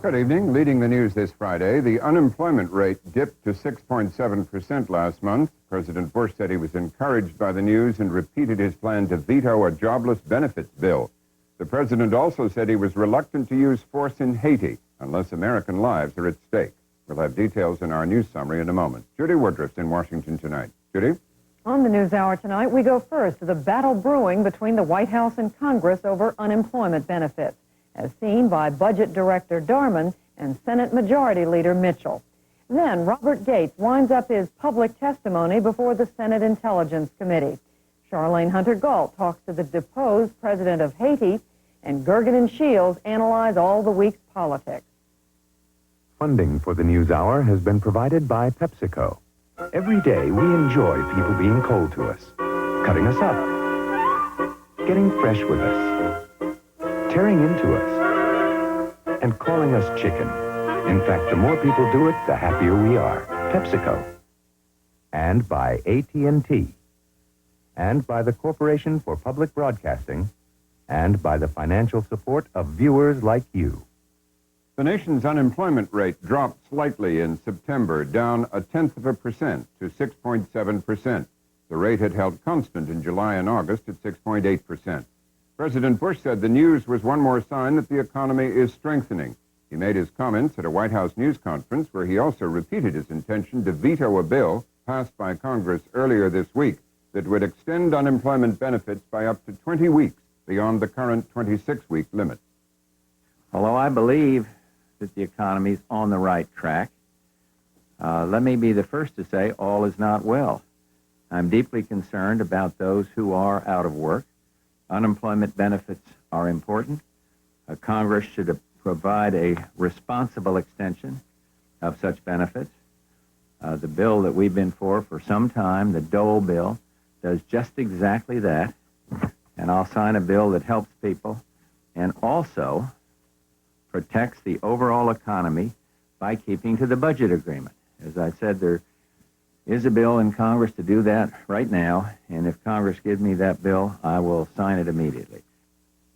Good evening. Leading the news this Friday, the unemployment rate dipped to 6.7% last month. President Bush said he was encouraged by the news and repeated his plan to veto a jobless benefits bill. The president also said he was reluctant to use force in Haiti unless American lives are at stake. We'll have details in our news summary in a moment. Judy Woodruff's in Washington tonight. Judy? On the NewsHour tonight, we go first to the battle brewing between the White House and Congress over unemployment benefits, as seen by Budget Director Darman and Senate Majority Leader Mitchell. Then Robert Gates winds up his public testimony before the Senate Intelligence Committee. Charlene Hunter-Gault talks to the deposed president of Haiti, and Gergen and Shields analyze all the week's politics. Funding for the NewsHour has been provided by PepsiCo. Every day we enjoy people being cold to us, cutting us up, getting fresh with us, tearing into us, and calling us chicken. In fact, the more people do it, the happier we are. PepsiCo. And by AT&T. And by the Corporation for Public Broadcasting. And by the financial support of viewers like you. The nation's unemployment rate dropped slightly in September, down 0.1% to 6.7%. The rate had held constant in July and August at 6.8%. President Bush said the news was one more sign that the economy is strengthening. He made his comments at a White House news conference where he also repeated his intention to veto a bill passed by Congress earlier this week that would extend unemployment benefits by up to 20 weeks beyond the current 26-week limit. Although I believe that the economy is on the right track, let me be the first to say all is not well. I'm deeply concerned about those who are out of work. Unemployment benefits are important. Congress should provide a responsible extension of such benefits. The bill that we've been for some time, the Dole bill, does just exactly that. And I'll sign a bill that helps people and also protects the overall economy by keeping to the budget agreement. As I said, there is a bill in Congress to do that right now, and if Congress gives me that bill, I will sign it immediately.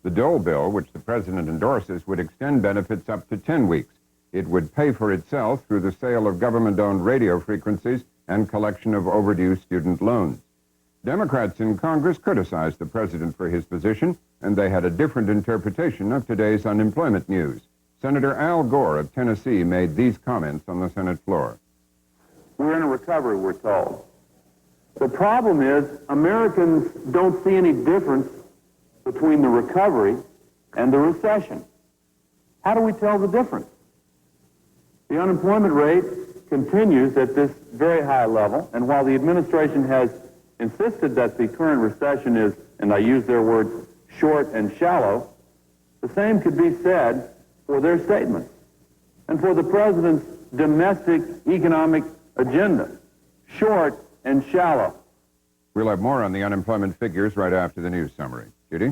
The Dole bill, which the president endorses, would extend benefits up to 10 weeks. It would pay for itself through the sale of government-owned radio frequencies and collection of overdue student loans. Democrats in Congress criticized the president for his position, and they had a different interpretation of today's unemployment news. Senator Al Gore of Tennessee made these comments on the Senate floor. We're in a recovery, we're told. The problem is Americans don't see any difference between the recovery and the recession. How do we tell the difference? The unemployment rate continues at this very high level, and while the administration has insisted that the current recession is, and I use their words, short and shallow, the same could be said for their statements and for the president's domestic economic agenda, short and shallow. We'll have more on the unemployment figures right after the news summary. Judy?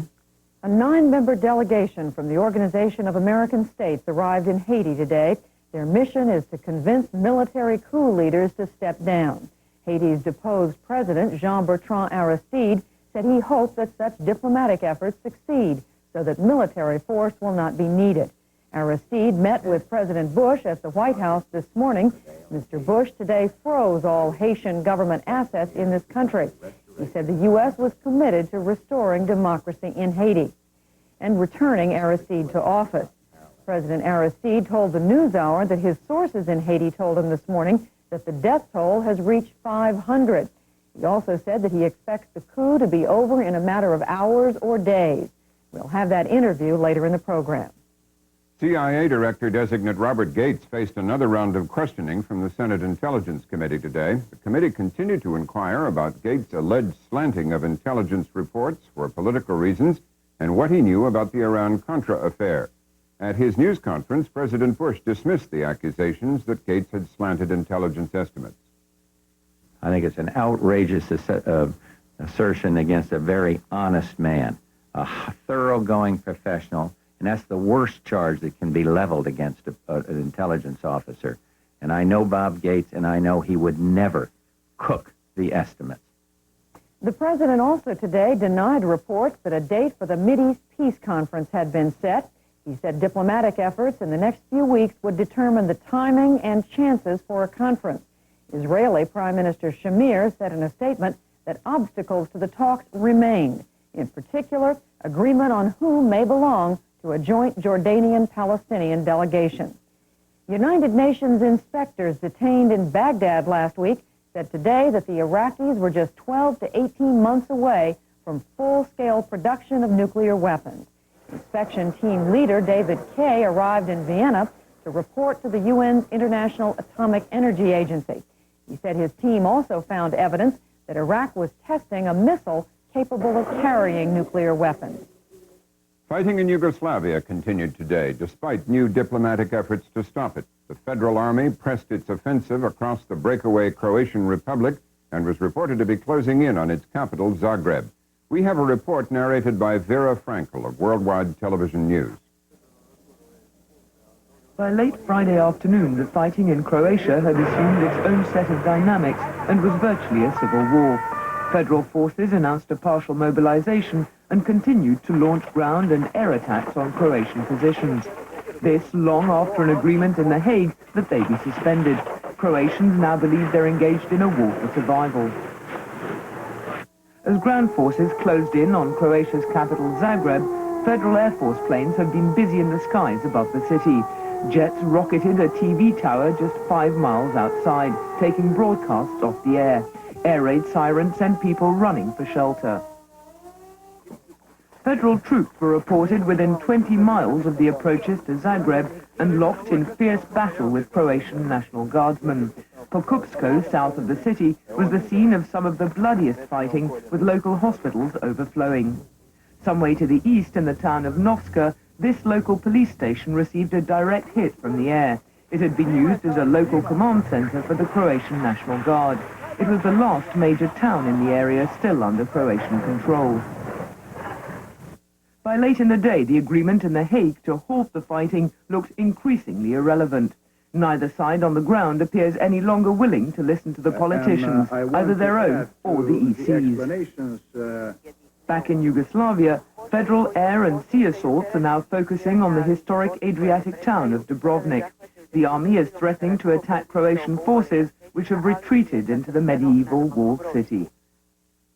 A 9-member delegation from the Organization of American States arrived in Haiti today. Their mission is to convince military coup leaders to step down. Haiti's deposed president, Jean-Bertrand Aristide, said he hoped that such diplomatic efforts succeed so that military force will not be needed. Aristide met with President Bush at the White House this morning. Mr. Bush today froze all Haitian government assets in this country. He said the U.S. was committed to restoring democracy in Haiti and returning Aristide to office. President Aristide told the NewsHour that his sources in Haiti told him this morning that the death toll has reached 500. He also said that he expects the coup to be over in a matter of hours or days. We'll have that interview later in the program. CIA Director-designate Robert Gates faced another round of questioning from the Senate Intelligence Committee today. The committee continued to inquire about Gates' alleged slanting of intelligence reports for political reasons and what he knew about the Iran-Contra affair. At his news conference, President Bush dismissed the accusations that Gates had slanted intelligence estimates. I think it's an outrageous assertion against a very honest man, a thoroughgoing professional, and that's the worst charge that can be leveled against an intelligence officer. And I know Bob Gates, and I know he would never cook the estimates. The president also today denied reports that a date for the Mideast Peace Conference had been set. He said diplomatic efforts in the next few weeks would determine the timing and chances for a conference. Israeli Prime Minister Shamir said in a statement that obstacles to the talks remained, in particular, agreement on who may belong to a joint Jordanian-Palestinian delegation. United Nations inspectors detained in Baghdad last week said today that the Iraqis were just 12 to 18 months away from full-scale production of nuclear weapons. Inspection team leader David Kay arrived in Vienna to report to the UN's International Atomic Energy Agency. He said his team also found evidence that Iraq was testing a missile capable of carrying nuclear weapons. Fighting in Yugoslavia continued today, despite new diplomatic efforts to stop it. The Federal Army pressed its offensive across the breakaway Croatian Republic and was reported to be closing in on its capital, Zagreb. We have a report narrated by Vera Frankel of Worldwide Television News. By late Friday afternoon, the fighting in Croatia had assumed its own set of dynamics and was virtually a civil war. Federal forces announced a partial mobilization and continued to launch ground and air attacks on Croatian positions. This long after an agreement in The Hague that they be suspended. Croatians now believe they're engaged in a war for survival. As ground forces closed in on Croatia's capital Zagreb, Federal Air Force planes have been busy in the skies above the city. Jets rocketed a TV tower just 5 miles outside, taking broadcasts off the air. Air raid sirens sent people running for shelter. Federal troops were reported within 20 miles of the approaches to Zagreb and locked in fierce battle with Croatian National Guardsmen. Pokupsko, south of the city, was the scene of some of the bloodiest fighting, with local hospitals overflowing. Some way to the east, in the town of Novska, this local police station received a direct hit from the air. It had been used as a local command center for the Croatian National Guard. It was the last major town in the area still under Croatian control. By late in the day, the agreement in The Hague to halt the fighting looked increasingly irrelevant. Neither side on the ground appears any longer willing to listen to the politicians, either their own or the EC's. Back in Yugoslavia, federal air and sea assaults are now focusing on the historic Adriatic town of Dubrovnik. The army is threatening to attack Croatian forces, which have retreated into the medieval walled city.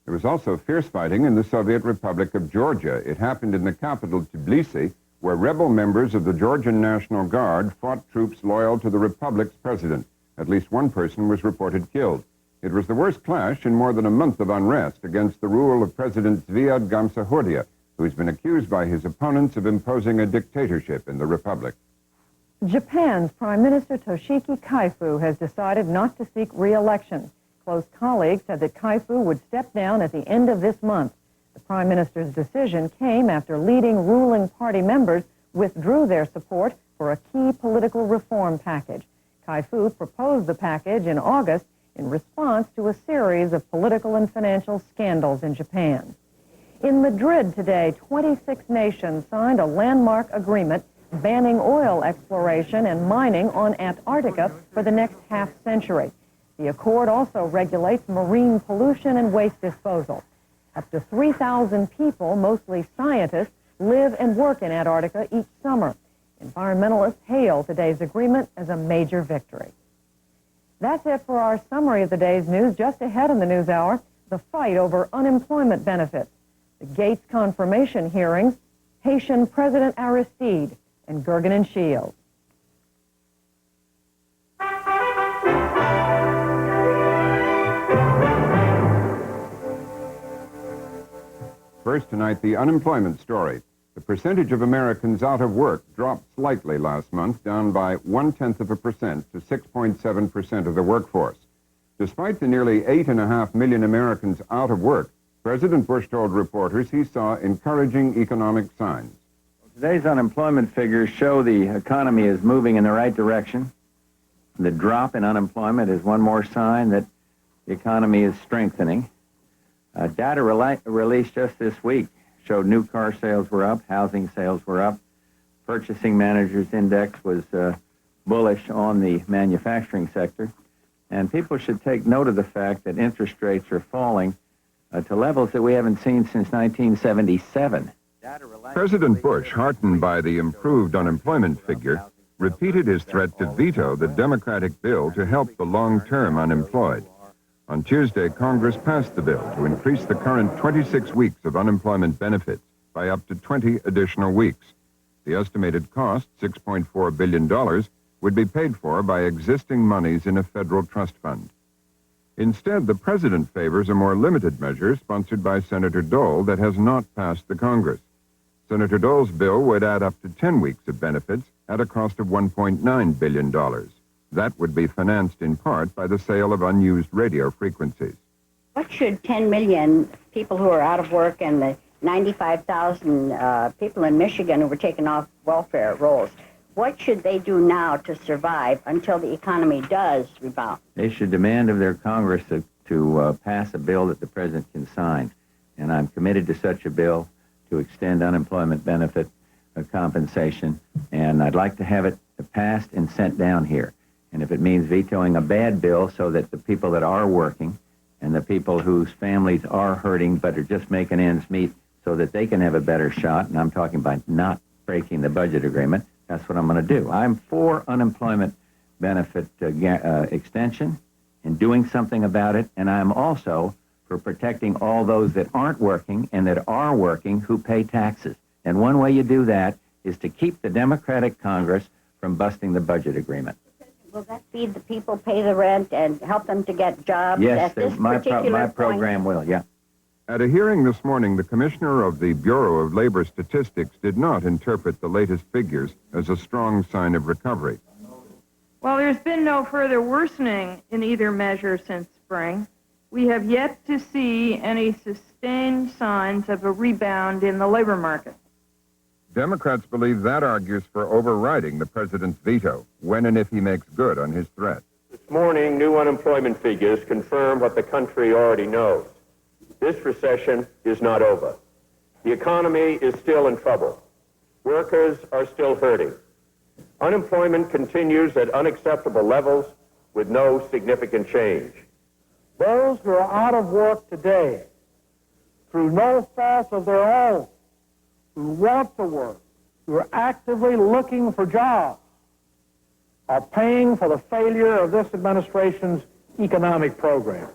There was also fierce fighting in the Soviet Republic of Georgia. It happened in the capital, Tbilisi, where rebel members of the Georgian National Guard fought troops loyal to the Republic's president. At least one person was reported killed. It was the worst clash in more than a month of unrest against the rule of President Zviad Gamsahurdia, who has been accused by his opponents of imposing a dictatorship in the republic. Japan's Prime Minister Toshiki Kaifu has decided not to seek re-election. Close colleagues said that Kaifu would step down at the end of this month. The Prime Minister's decision came after leading ruling party members withdrew their support for a key political reform package. Kaifu proposed the package in August in response to a series of political and financial scandals in Japan. In Madrid today, 26 nations signed a landmark agreement banning oil exploration and mining on Antarctica for the next half-century. The accord also regulates marine pollution and waste disposal. Up to 3,000 people, mostly scientists, live and work in Antarctica each summer. Environmentalists hail today's agreement as a major victory. That's it for our summary of the day's news. Just ahead in the NewsHour, the fight over unemployment benefits, the Gates confirmation hearings, Haitian President Aristide, and Gergen and Shields. First tonight, the unemployment story. The percentage of Americans out of work dropped slightly last month, down by 0.1% to 6.7% of the workforce. Despite the nearly 8.5 million Americans out of work, President Bush told reporters he saw encouraging economic signs. Today's unemployment figures show the economy is moving in the right direction. The drop in unemployment is one more sign that the economy is strengthening. Data released just this week showed new car sales were up, housing sales were up. Purchasing Managers Index was bullish on the manufacturing sector. And people should take note of the fact that interest rates are falling to levels that we haven't seen since 1977. Data President Bush, heartened by the improved unemployment figure, repeated his threat to veto the Democratic bill to help the long-term unemployed. On Tuesday, Congress passed the bill to increase the current 26 weeks of unemployment benefits by up to 20 additional weeks. The estimated cost, $6.4 billion, would be paid for by existing monies in a federal trust fund. Instead, the president favors a more limited measure sponsored by Senator Dole that has not passed the Congress. Senator Dole's bill would add up to 10 weeks of benefits at a cost of $1.9 billion. That would be financed in part by the sale of unused radio frequencies. What should 10 million people who are out of work and the 95,000 people in Michigan who were taken off welfare rolls, what should they do now to survive until the economy does rebound? They should demand of their Congress to pass a bill that the president can sign. And I'm committed to such a bill to extend unemployment benefit compensation. And I'd like to have it passed and sent down here. And if it means vetoing a bad bill so that the people that are working and the people whose families are hurting but are just making ends meet so that they can have a better shot, and I'm talking about not breaking the budget agreement, that's what I'm going to do. I'm for unemployment benefit extension and doing something about it, and I'm also for protecting all those that aren't working and that are working who pay taxes. And one way you do that is to keep the Democratic Congress from busting the budget agreement. Will that feed the people, pay the rent, and help them to get jobs? Yes, at this my particular program will, yeah. At a hearing this morning, the commissioner of the Bureau of Labor Statistics did not interpret the latest figures as a strong sign of recovery. While there's been no further worsening in either measure since spring, we have yet to see any sustained signs of a rebound in the labor market. Democrats believe that argues for overriding the president's veto when and if he makes good on his threat. This morning, new unemployment figures confirm what the country already knows. This recession is not over. The economy is still in trouble. Workers are still hurting. Unemployment continues at unacceptable levels with no significant change. Those who are out of work today, through no fault of their own, who want to work, who are actively looking for jobs, are paying for the failure of this administration's economic program.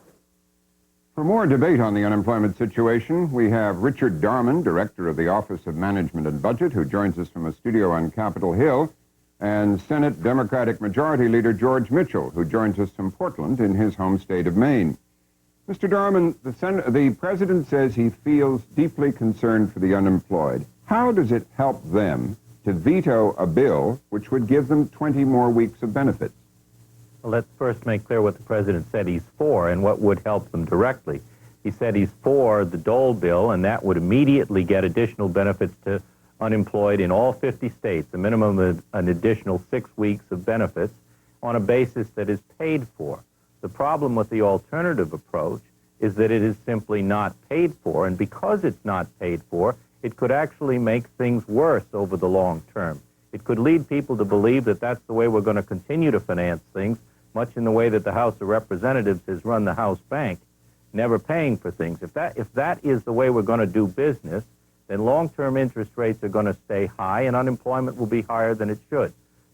For more debate on the unemployment situation, we have Richard Darman, director of the Office of Management and Budget, who joins us from a studio on Capitol Hill, and Senate Democratic Majority Leader George Mitchell, who joins us from Portland in his home state of Maine. Mr. Darman, the president says he feels deeply concerned for the unemployed. How does it help them to veto a bill which would give them 20 more weeks of benefits? Well, let's first make clear what the president said he's for and what would help them directly. He said he's for the Dole bill, and that would immediately get additional benefits to unemployed in all 50 states, a minimum of an additional 6 weeks of benefits on a basis that is paid for. The problem with the alternative approach is that it is simply not paid for, and because it's not paid for, it could actually make things worse over the long term. It could lead people to believe that that's the way we're going to continue to finance things, much in the way that the House of Representatives has run the House bank, never paying for things. If that is the way we're going to do business, then long-term interest rates are going to stay high and unemployment will be higher than it should.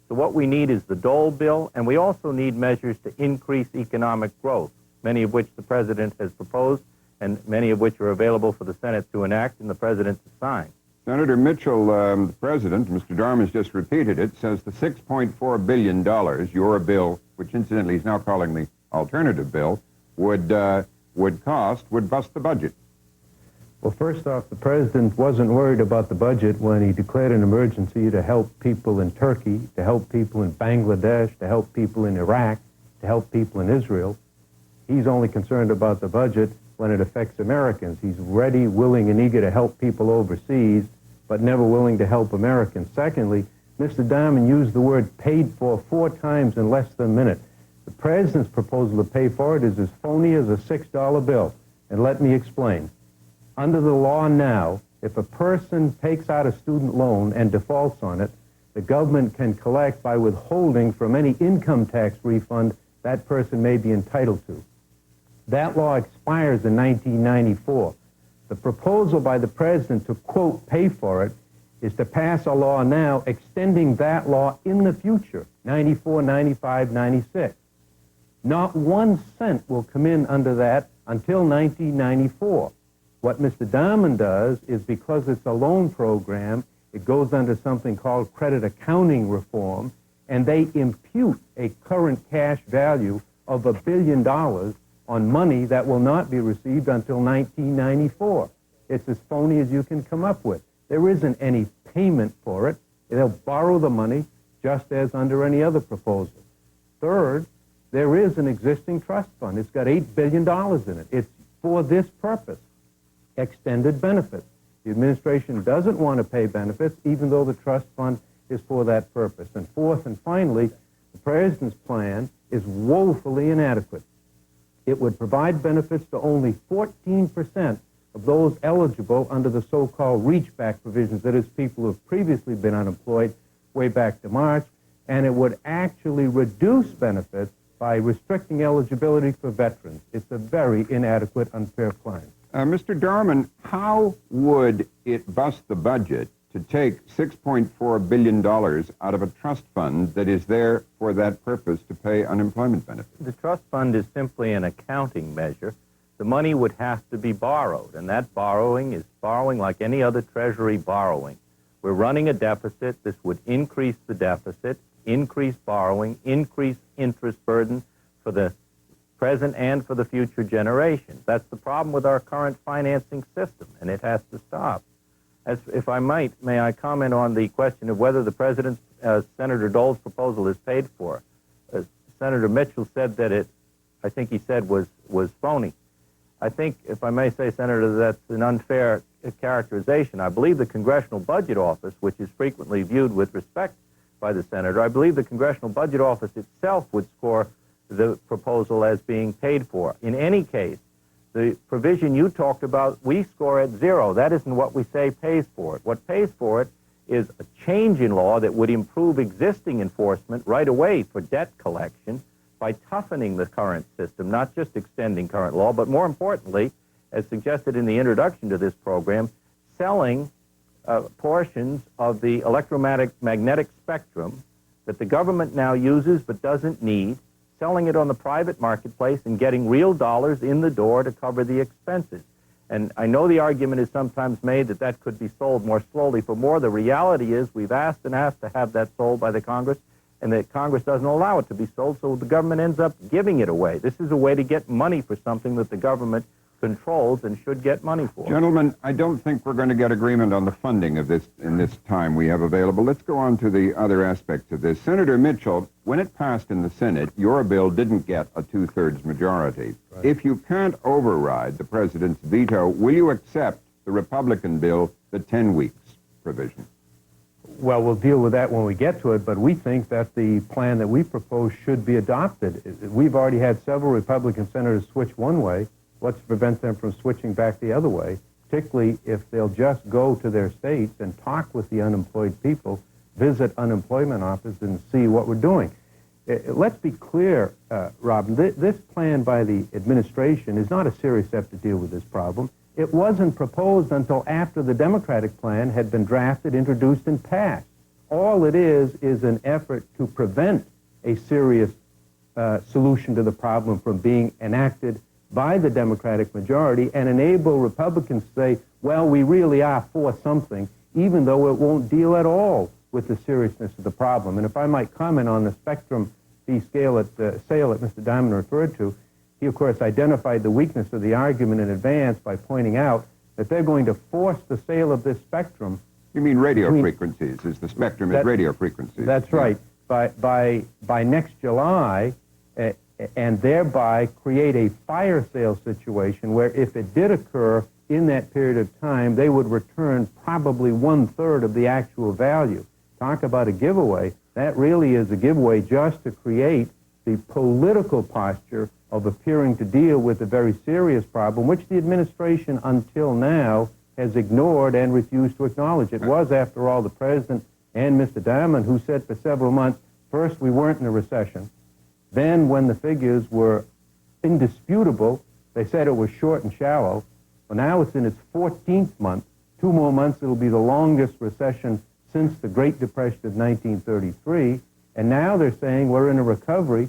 So what we need is the Dole bill, and we also need measures to increase economic growth, many of which the president has proposed and many of which are available for the Senate to enact and the president to sign. Senator Mitchell, the president, Mr. Darman's just repeated it, says the $6.4 billion, your bill, which incidentally he's now calling the alternative bill, would bust the budget. Well, first off, the president wasn't worried about the budget when he declared an emergency to help people in Turkey, to help people in Bangladesh, to help people in Iraq, to help people in Israel. He's only concerned about the budget when it affects Americans. He's ready, willing, and eager to help people overseas, but never willing to help Americans. Secondly, Mr. Darman used the word paid for 4 times in less than a minute. The president's proposal to pay for it is as phony as a $6 bill. And let me explain. Under the law now, if a person takes out a student loan and defaults on it, the government can collect by withholding from any income tax refund that person may be entitled to. That law expires in 1994. The proposal by the president to, quote, pay for it is to pass a law now extending that law in the future, 94, 95, 96. Not 1 cent will come in under that until 1994. What Mr. Diamond does is, because it's a loan program, it goes under something called credit accounting reform, and they impute a current cash value of $1 billion on money that will not be received until 1994. It's as phony as you can come up with. There isn't any payment for it. They'll borrow the money just as under any other proposal. Third, there is an existing trust fund. It's got $8 billion in it. It's for this purpose, extended benefits. The administration doesn't want to pay benefits, even though the trust fund is for that purpose. And fourth and finally, the president's plan is woefully inadequate. It would provide benefits to only 14% of those eligible under the so-called reach-back provisions, that is, people who have previously been unemployed way back to March, and it would actually reduce benefits by restricting eligibility for veterans. It's a very inadequate, unfair plan. Mr. Dorman, how would it bust the budget to take $6.4 billion out of a trust fund that is there for that purpose to pay unemployment benefits? The trust fund is simply an accounting measure. The money would have to be borrowed, and that borrowing is borrowing like any other Treasury borrowing. We're running a deficit. This would increase the deficit, increase borrowing, increase interest burden for the present and for the future generations. That's the problem with our current financing system, and it has to stop. As, if I might, may I comment on the question of whether the President's, Senator Dole's proposal is paid for? Senator Mitchell said that it, I think he said, was phony. I think, if I may say, Senator, that's an unfair characterization. I believe the Congressional Budget Office, which is frequently viewed with respect by the Senator, I believe the Congressional Budget Office itself would score the proposal as being paid for. In any case, the provision you talked about, we score at 0. That isn't what we say pays for it. What pays for it is a change in law that would improve existing enforcement right away for debt collection by toughening the current system, not just extending current law, but more importantly, as suggested in the introduction to this program, selling portions of the electromagnetic spectrum that the government now uses but doesn't need, selling it on the private marketplace and getting real dollars in the door to cover the expenses. And I know the argument is sometimes made that that could be sold more slowly for more. The reality is we've asked and asked to have that sold by the Congress, and the Congress doesn't allow it to be sold, so the government ends up giving it away. This is a way to get money for something that the government controls and should get money for. Gentlemen, I don't think we're going to get agreement on the funding of this in this time we have available. Let's go on to the other aspects of this. Senator Mitchell, when it passed in the Senate, your bill didn't get a 2/3 majority. Right. If you can't override the president's veto, will you accept the Republican bill, the 10 weeks provision? Well, we'll deal with that when we get to it, but we think that the plan that we propose should be adopted. We've already had several Republican senators switch one way. What's to prevent them from switching back the other way, particularly if they'll just go to their states and talk with the unemployed people, visit unemployment offices and see what we're doing. Let's be clear, Robin, this plan by the administration is not a serious step to deal with this problem. It wasn't proposed until after the Democratic plan had been drafted, introduced, and passed. All it is an effort to prevent a serious solution to the problem from being enacted by the Democratic majority and enable Republicans to say, well, we really are for something, even though it won't deal at all with the seriousness of the problem. And if I might comment on the spectrum fee scale at sale that Mr. Diamond referred to, he, of course, identified the weakness of the argument in advance by pointing out that they're going to force the sale of this spectrum. You mean radio frequencies, is the spectrum is radio frequencies. That's right. By next July, and thereby create a fire sale situation where if it did occur in that period of time, they would return probably 1/3 of the actual value. Talk about a giveaway. That really is a giveaway just to create the political posture of appearing to deal with a very serious problem, which the administration until now has ignored and refused to acknowledge. It was, after all, the President and Mr. Diamond who said for several months, first, we weren't in a recession. Then, when the figures were indisputable, they said it was short and shallow. Well, now it's in its 14th month 2 more months, it'll be the longest recession since the Great Depression of 1933. And now they're saying we're in a recovery.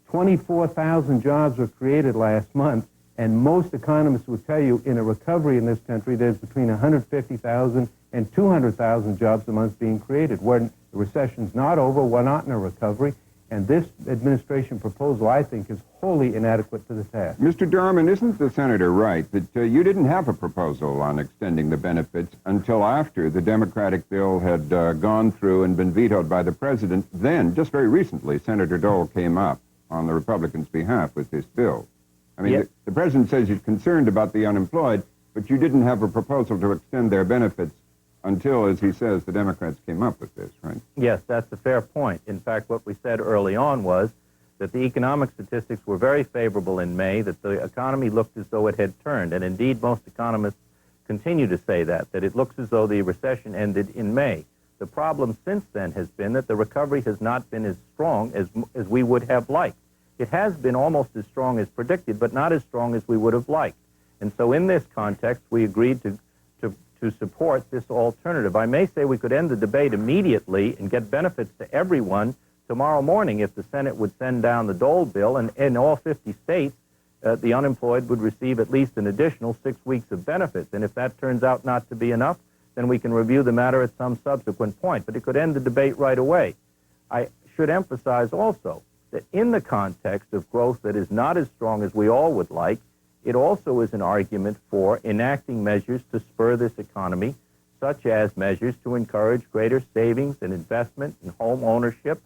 24,000 jobs were created last month, and most economists will tell you in a recovery in this country, there's between 150,000 and 200,000 jobs a month being created. When the recession's not over, we're not in a recovery, and this administration proposal, I think, is wholly inadequate to the task. Mr. Dorman, isn't the senator right that you didn't have a proposal on extending the benefits until after the Democratic bill had gone through and been vetoed by the president? Then, just very recently, Senator Dole came up on the Republicans' behalf with this bill. I mean, the president says he's concerned about the unemployed, but you didn't have a proposal to extend their benefits until, as he says, the Democrats came up with this, right? Yes, that's a fair point. In fact, what we said early on was that the economic statistics were very favorable in May, that the economy looked as though it had turned, and indeed most economists continue to say that it looks as though the recession ended in May. The problem since then has been that the recovery has not been as strong as we would have liked. It has been almost as strong as predicted, but not as strong as we would have liked. And so in this context, we agreed to support this alternative. I may say we could end the debate immediately and get benefits to everyone tomorrow morning if the Senate would send down the Dole bill, and in all 50 states, the unemployed would receive at least an additional 6 weeks of benefits. And if that turns out not to be enough, then we can review the matter at some subsequent point. But it could end the debate right away. I should emphasize also that in the context of growth that is not as strong as we all would like, it also is an argument for enacting measures to spur this economy, such as measures to encourage greater savings and investment in home ownership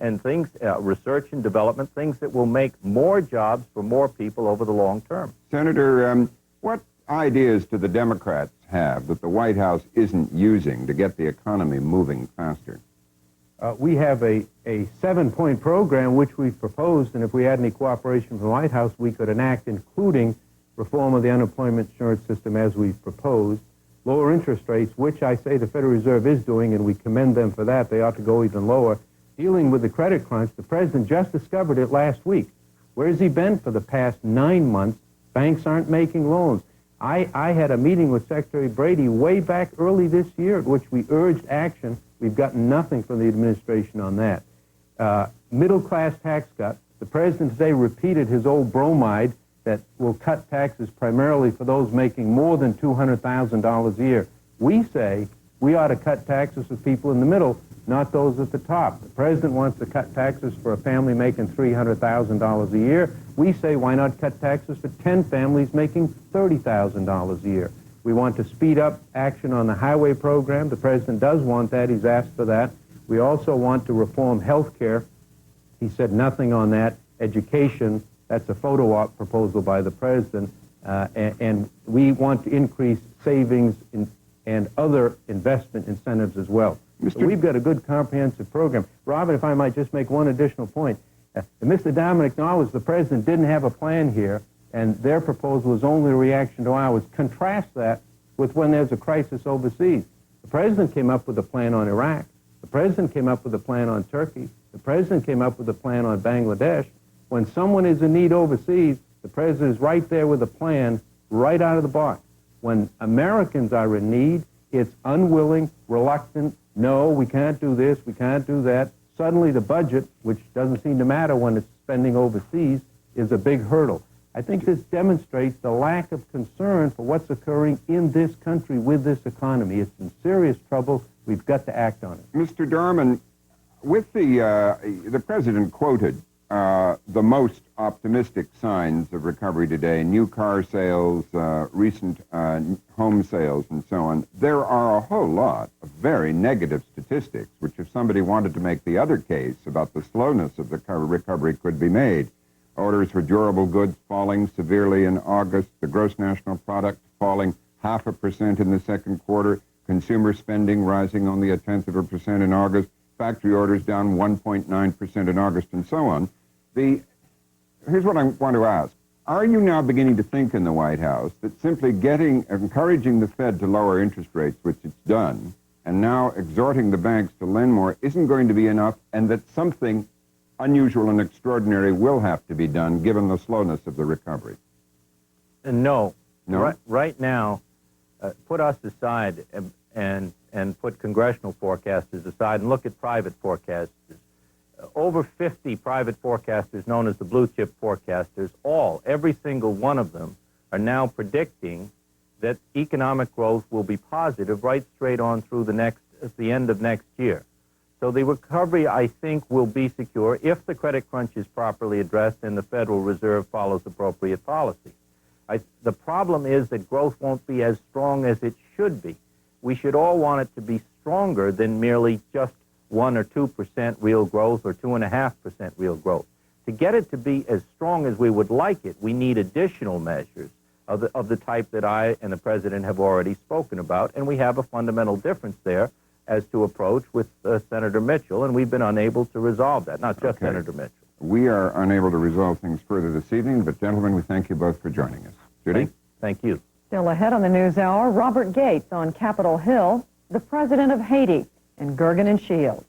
and things, research and development, things that will make more jobs for more people over the long term. Senator, what ideas do the Democrats have that the White House isn't using to get the economy moving faster? We have a 7-point program which we've proposed, and if we had any cooperation from the White House, we could enact, including reform of the unemployment insurance system as we've proposed, lower interest rates, which I say the Federal Reserve is doing, and we commend them for that. They ought to go even lower. Dealing with the credit crunch, the president just discovered it last week. Where has he been for the past 9 months? Banks aren't making loans. I had a meeting with Secretary Brady way back early this year at which we urged action. We've gotten nothing from the administration on that. Middle-class tax cuts. The president today repeated his old bromide that will cut taxes primarily for those making more than $200,000 a year. We say we ought to cut taxes for people in the middle, not those at the top. The president wants to cut taxes for a family making $300,000 a year. We say why not cut taxes for 10 families making $30,000 a year. We want to speed up action on the highway program. The president does want that. He's asked for that. We also want to reform health care. He said nothing on that. Education, that's a photo op proposal by the president. And we want to increase savings and other investment incentives as well. So we've got a good comprehensive program. Robin, if I might just make one additional point. Mr. Diamond acknowledged the president didn't have a plan here, and their proposal is only a reaction to ours. Contrast that with when there's a crisis overseas. The president came up with a plan on Iraq. The president came up with a plan on Turkey. The president came up with a plan on Bangladesh. When someone is in need overseas, the president is right there with a plan right out of the box. When Americans are in need, it's unwilling, reluctant, no, we can't do this, we can't do that. Suddenly the budget, which doesn't seem to matter when it's spending overseas, is a big hurdle. I think this demonstrates the lack of concern for what's occurring in this country with this economy. It's in serious trouble. We've got to act on it. Mr. Dorman, with the president quoted the most optimistic signs of recovery today, new car sales, recent home sales, and so on. There are a whole lot of very negative statistics, which if somebody wanted to make the other case about the slowness of the recovery could be made. Orders for durable goods falling severely in August, the gross national product falling 0.5% in the second quarter, consumer spending rising only 0.1% in August, factory orders down 1.9% in August, and so on. Here's what I want to ask. Are you now beginning to think in the White House that simply encouraging the Fed to lower interest rates, which it's done, and now exhorting the banks to lend more isn't going to be enough, and that something unusual and extraordinary will have to be done given the slowness of the recovery? No. No? Right now, put us aside and put congressional forecasters aside and look at private forecasters. Over 50 private forecasters known as the blue chip forecasters, every single one of them are now predicting that economic growth will be positive right straight on through the end of next year. So the recovery, I think, will be secure if the credit crunch is properly addressed and the Federal Reserve follows appropriate policy. The problem is that growth won't be as strong as it should be. We should all want it to be stronger than merely just 1 or 2% real growth or 2.5% real growth. To get it to be as strong as we would like it, we need additional measures of the type that I and the President have already spoken about, and we have a fundamental difference there as to approach with Senator Mitchell, and we've been unable to resolve that, not just Senator Mitchell. We are unable to resolve things further this evening, but gentlemen, we thank you both for joining us. Judy? Thank you. Still ahead on the NewsHour, Robert Gates on Capitol Hill, the President of Haiti, and Gergen and Shields.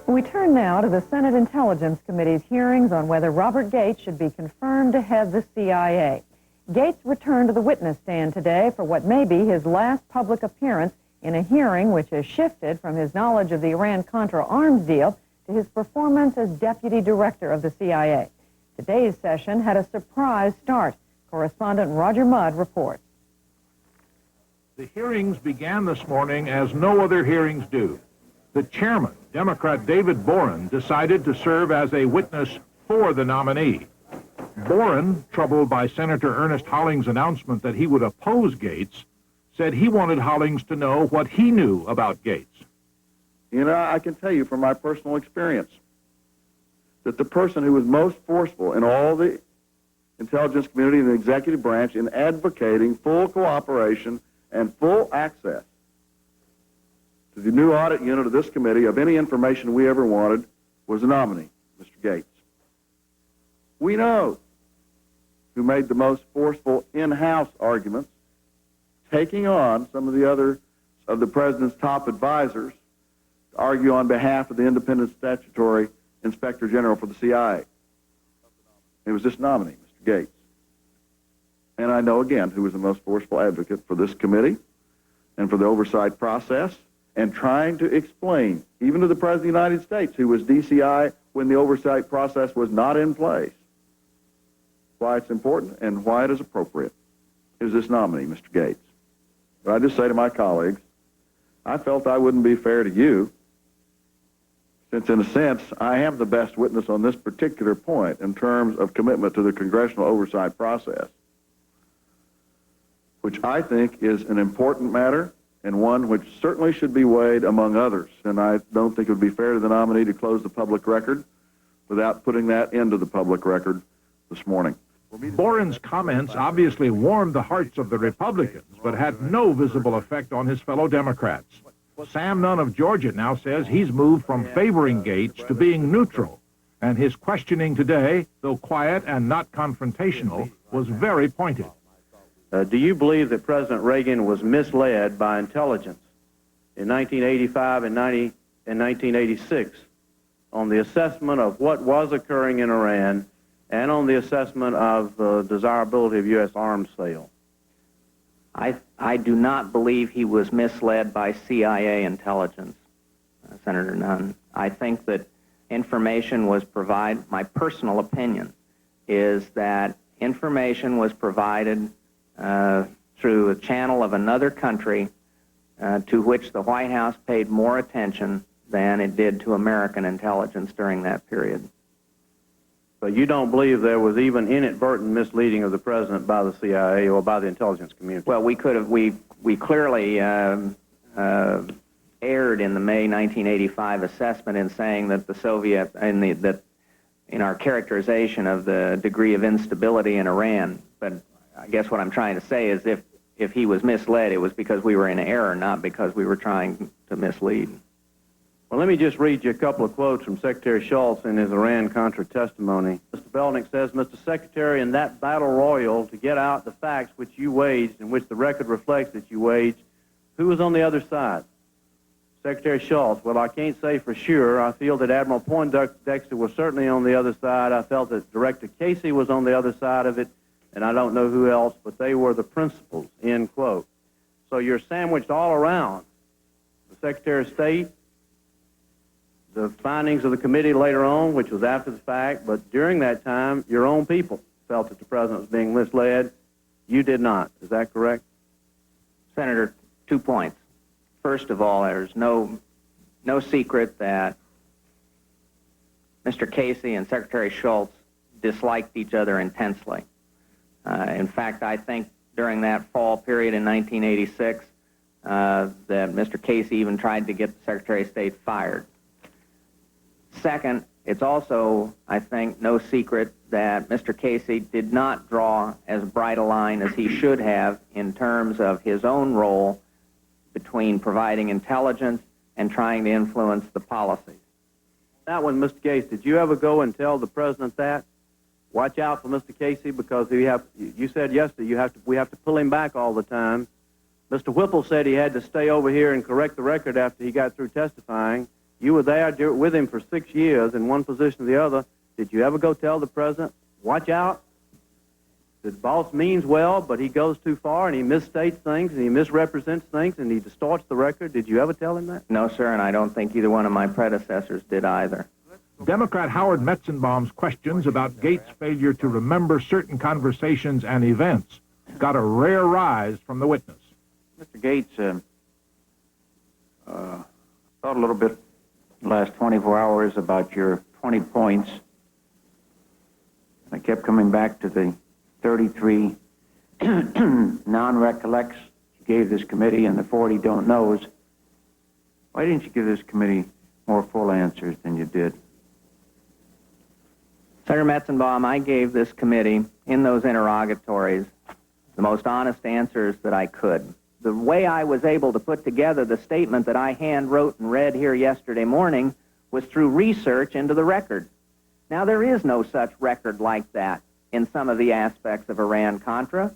We turn now to the Senate Intelligence Committee's hearings on whether Robert Gates should be confirmed to head the CIA. Gates returned to the witness stand today for what may be his last public appearance in a hearing which has shifted from his knowledge of the Iran-Contra arms deal to his performance as Deputy Director of the CIA. Today's session had a surprise start. Correspondent Roger Mudd reports. The hearings began this morning as no other hearings do. The chairman, Democrat David Boren, decided to serve as a witness for the nominee. Boren, troubled by Senator Ernest Hollings' announcement that he would oppose Gates, said he wanted Hollings to know what he knew about Gates. You know, I can tell you from my personal experience that the person who was most forceful in all the intelligence community and the executive branch in advocating full cooperation and full access to the new audit unit of this committee of any information we ever wanted was the nominee, Mr. Gates. We know who made the most forceful in-house arguments, taking on some of the other of the president's top advisors to argue on behalf of the independent statutory inspector general for the CIA. It was this nominee, Mr. Gates. And I know, again, who was the most forceful advocate for this committee and for the oversight process, and trying to explain, even to the President of the United States, who was DCI when the oversight process was not in place, why it's important and why it is appropriate, is this nominee, Mr. Gates. But I just say to my colleagues, I felt I wouldn't be fair to you, since in a sense, I am the best witness on this particular point in terms of commitment to the congressional oversight process, which I think is an important matter and one which certainly should be weighed among others. And I don't think it would be fair to the nominee to close the public record without putting that into the public record this morning. Boren's comments obviously warmed the hearts of the Republicans, but had no visible effect on his fellow Democrats. Sam Nunn of Georgia now says he's moved from favoring Gates to being neutral, and his questioning today, though quiet and not confrontational, was very pointed. Do you believe that President Reagan was misled by intelligence in 1985 and 1986 on the assessment of what was occurring in Iran and on the assessment of the desirability of U.S. arms sale? I do not believe he was misled by CIA intelligence, Senator Nunn. I think that information was provided, my personal opinion is that information was provided through a channel of another country to which the White House paid more attention than it did to American intelligence during that period. So you don't believe there was even inadvertent misleading of the president by the CIA or by the intelligence community? Well, we clearly erred in the May 1985 assessment in saying that the Soviet, in our characterization of the degree of instability in Iran. But I guess what I'm trying to say is if he was misled, it was because we were in error, not because we were trying to mislead. Well, let me just read you a couple of quotes from Secretary Schultz in his Iran-Contra testimony. Mr. Belnick says, Mr. Secretary, in that battle royal to get out the facts which you waged and which the record reflects that you waged, who was on the other side? Secretary Schultz, well, I can't say for sure. I feel that Admiral Poindexter was certainly on the other side. I felt that Director Casey was on the other side of it, and I don't know who else, but they were the principals, end quote. So you're sandwiched all around. The Secretary of State, the findings of the committee later on, which was after the fact, but during that time, your own people felt that the president was being misled. You did not. Is that correct? Senator, 2 points. First of all, there's no secret that Mr. Casey and Secretary Schultz disliked each other intensely. In fact, I think during that fall period in 1986, that Mr. Casey even tried to get the Secretary of State fired. Second, it's also, I think, no secret that Mr. Casey did not draw as bright a line as he should have in terms of his own role between providing intelligence and trying to influence the policy. That one, Mr. Casey, did you ever go and tell the president that? Watch out for Mr. Casey, because you said yesterday we have to pull him back all the time. Mr. Whipple said he had to stay over here and correct the record after he got through testifying. You were there with him for 6 years in one position or the other. Did you ever go tell the president, watch out? The boss means well, but he goes too far and he misstates things and he misrepresents things and he distorts the record. Did you ever tell him that? No, sir, and I don't think either one of my predecessors did either. Democrat Howard Metzenbaum's questions about Gates' failure to remember certain conversations and events got a rare rise from the witness. Mr. Gates, thought a little bit the last 24 hours about your 20 points. I kept coming back to the 33 non-recollects you gave this committee and the 40 don't knows. Why didn't you give this committee more full answers than you did? Senator Metzenbaum, I gave this committee, in those interrogatories, the most honest answers that I could. The way I was able to put together the statement that I hand wrote and read here yesterday morning was through research into the record. Now, there is no such record like that in some of the aspects of Iran-Contra.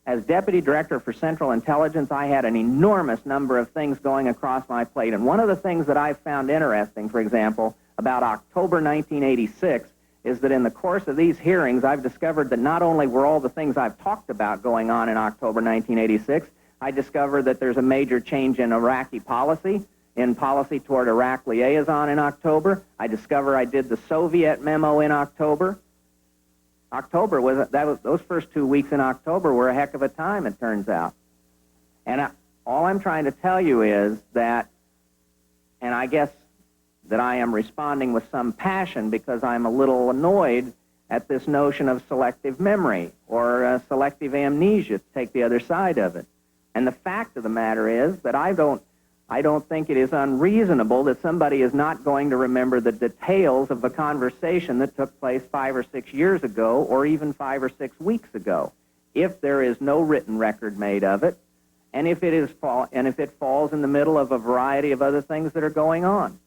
As Deputy Director for Central Intelligence, I had an enormous number of things going across my plate. And one of the things that I found interesting, for example, about October 1986, is that in the course of these hearings, I've discovered that not only were all the things I've talked about going on in October 1986, I discovered that there's a major change in Iraqi policy, in policy toward Iraq liaison in October. I discovered I did the Soviet memo in October. Those first 2 weeks in October were a heck of a time, it turns out. And all I'm trying to tell you is that, and I guess that I am responding with some passion because I'm a little annoyed at this notion of selective memory or selective amnesia, to take the other side of it. And the fact of the matter is that I don't think it is unreasonable that somebody is not going to remember the details of the conversation that took place 5 or 6 years ago, or even 5 or 6 weeks ago, if there is no written record made of it, and if it falls in the middle of a variety of other things that are going on.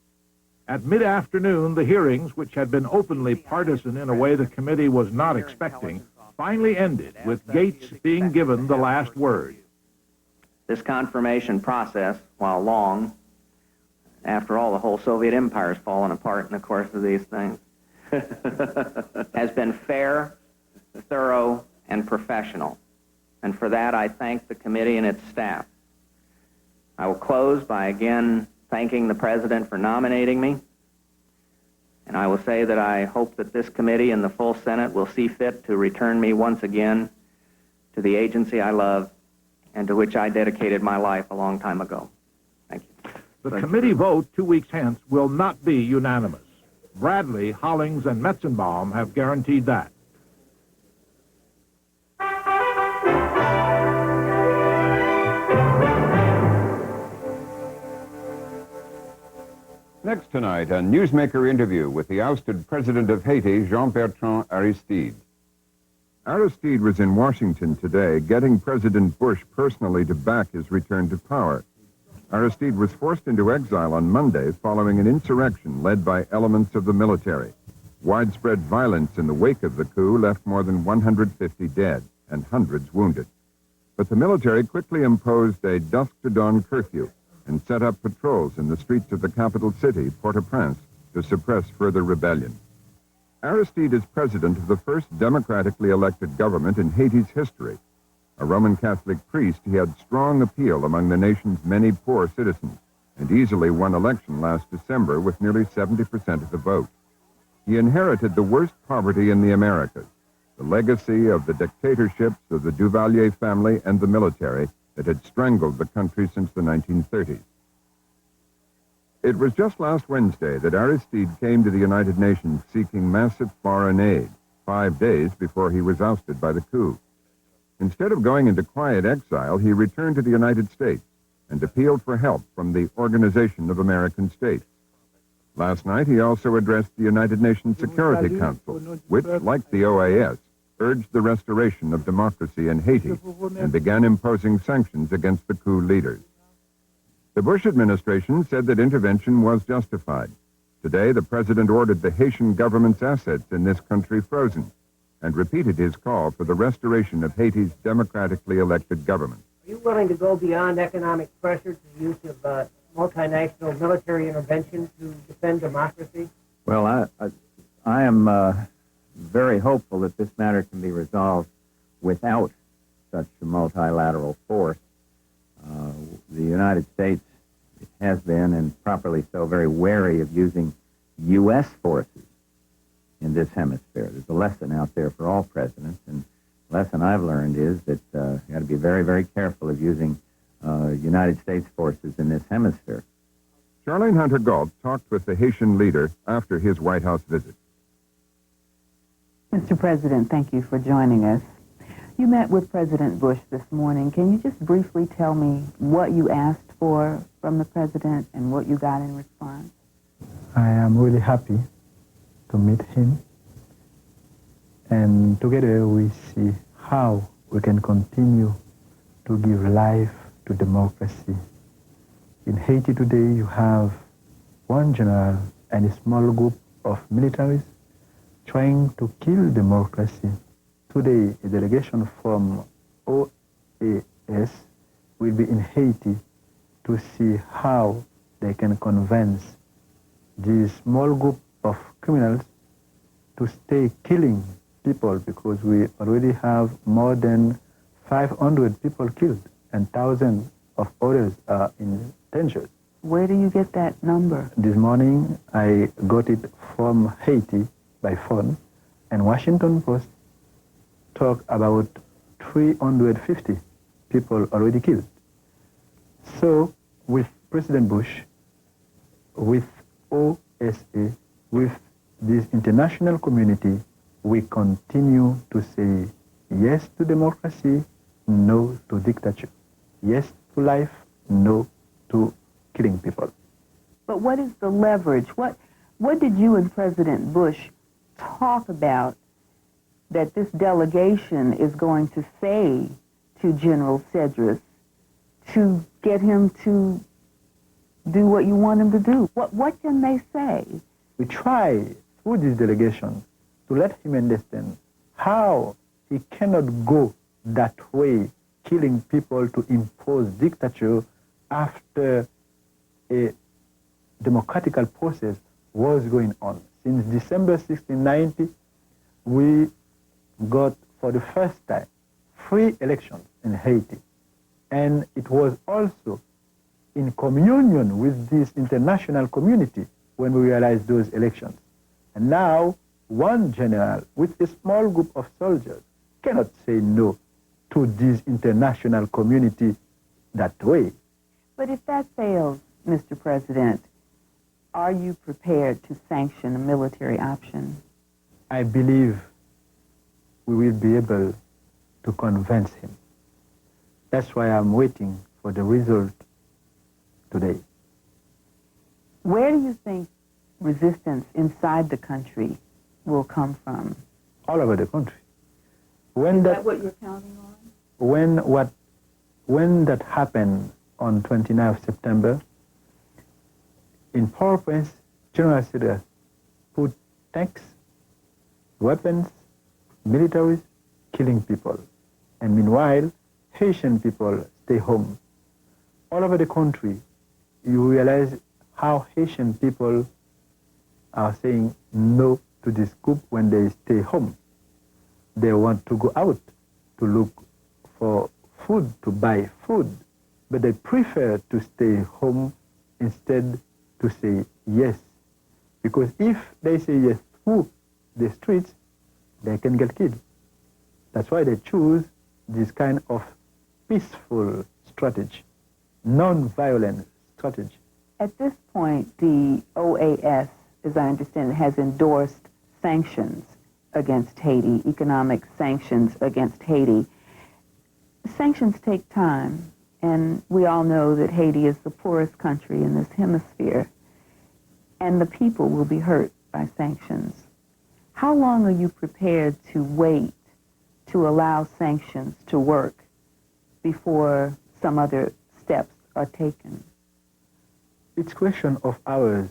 At mid-afternoon, the hearings, which had been openly partisan in a way the committee was not expecting, finally ended with Gates being given the last word. This confirmation process, while long, after all, the whole Soviet Empire has fallen apart in the course of these things, has been fair, thorough, and professional. And for that, I thank the committee and its staff. I will close by again thanking the President for nominating me. And I will say that I hope that this committee and the full Senate will see fit to return me once again to the agency I love and to which I dedicated my life a long time ago. Thank you. The committee vote 2 weeks hence will not be unanimous. Bradley, Hollings, and Metzenbaum have guaranteed that. Next tonight, a newsmaker interview with the ousted president of Haiti, Jean-Bertrand Aristide. Aristide was in Washington today, getting President Bush personally to back his return to power. Aristide was forced into exile on Monday following an insurrection led by elements of the military. Widespread violence in the wake of the coup left more than 150 dead and hundreds wounded. But the military quickly imposed a dusk-to-dawn curfew. and set up patrols in the streets of the capital city, Port-au-Prince, to suppress further rebellion. Aristide is president of the first democratically elected government in Haiti's history. A Roman Catholic priest, he had strong appeal among the nation's many poor citizens and easily won election last December with nearly 70% of the vote. He inherited the worst poverty in the Americas, the legacy of the dictatorships of the Duvalier family and the military that had strangled the country since the 1930s. It was just last Wednesday that Aristide came to the United Nations seeking massive foreign aid, 5 days before he was ousted by the coup. Instead of going into quiet exile, he returned to the United States and appealed for help from the Organization of American States. Last night, he also addressed the United Nations Security Council, which, like the OAS, urged the restoration of democracy in Haiti and began imposing sanctions against the coup leaders. The Bush administration said that intervention was justified. Today, the president ordered the Haitian government's assets in this country frozen and repeated his call for the restoration of Haiti's democratically elected government. Are you willing to go beyond economic pressure to the use of multinational military intervention to defend democracy? Well, I am very hopeful that this matter can be resolved without such a multilateral force. The United States has been, and properly so, very wary of using U.S. forces in this hemisphere. There's a lesson out there for all presidents, and the lesson I've learned is that you got to be very, very careful of using United States forces in this hemisphere. Charlene Hunter-Galt talked with the Haitian leader after his White House visit. Mr. President, thank you for joining us. You met with President Bush this morning. Can you just briefly tell me what you asked for from the president and what you got in response? I am really happy to meet him, and together we see how we can continue to give life to democracy. In Haiti today, you have one general and a small group of militaries trying to kill democracy. Today, a delegation from OAS will be in Haiti to see how they can convince this small group of criminals to stay killing people, because we already have more than 500 people killed and thousands of others are in danger. Where do you get that number? This morning, I got it from Haiti by phone, and Washington Post talk about 350 people already killed. So with President Bush, with OSA, with this international community, we continue to say yes to democracy, no to dictature. Yes to life, no to killing people. But what is the leverage? What did you and President Bush talk about that this delegation is going to say to General Cedras to get him to do what you want him to do? What can they say? We try through this delegation to let him understand how he cannot go that way, killing people to impose dictature after a democratic process was going on. Since December 1690, we got for the first time free elections in Haiti. And it was also in communion with this international community when we realized those elections. And now, one general with a small group of soldiers cannot say no to this international community that way. But if that fails, Mr. President, are you prepared to sanction a military option? I believe we will be able to convince him. That's why I'm waiting for the result today. Where do you think resistance inside the country will come from? All over the country. Is that what you're counting on? When that happened on 29th of September, in Port-au-Prince, General Cedras put tanks, weapons, militaries, killing people. And meanwhile, Haitian people stay home. All over the country, you realize how Haitian people are saying no to this coup when they stay home. They want to go out to look for food, to buy food, but they prefer to stay home instead to say yes. Because if they say yes through the streets, they can get killed. That's why they choose this kind of peaceful strategy, non-violent strategy. At this point, the OAS, as I understand it, has endorsed sanctions against Haiti, economic sanctions against Haiti. Sanctions take time, and we all know that Haiti is the poorest country in this hemisphere, and the people will be hurt by sanctions. How long are you prepared to wait to allow sanctions to work before some other steps are taken? It's question of hours.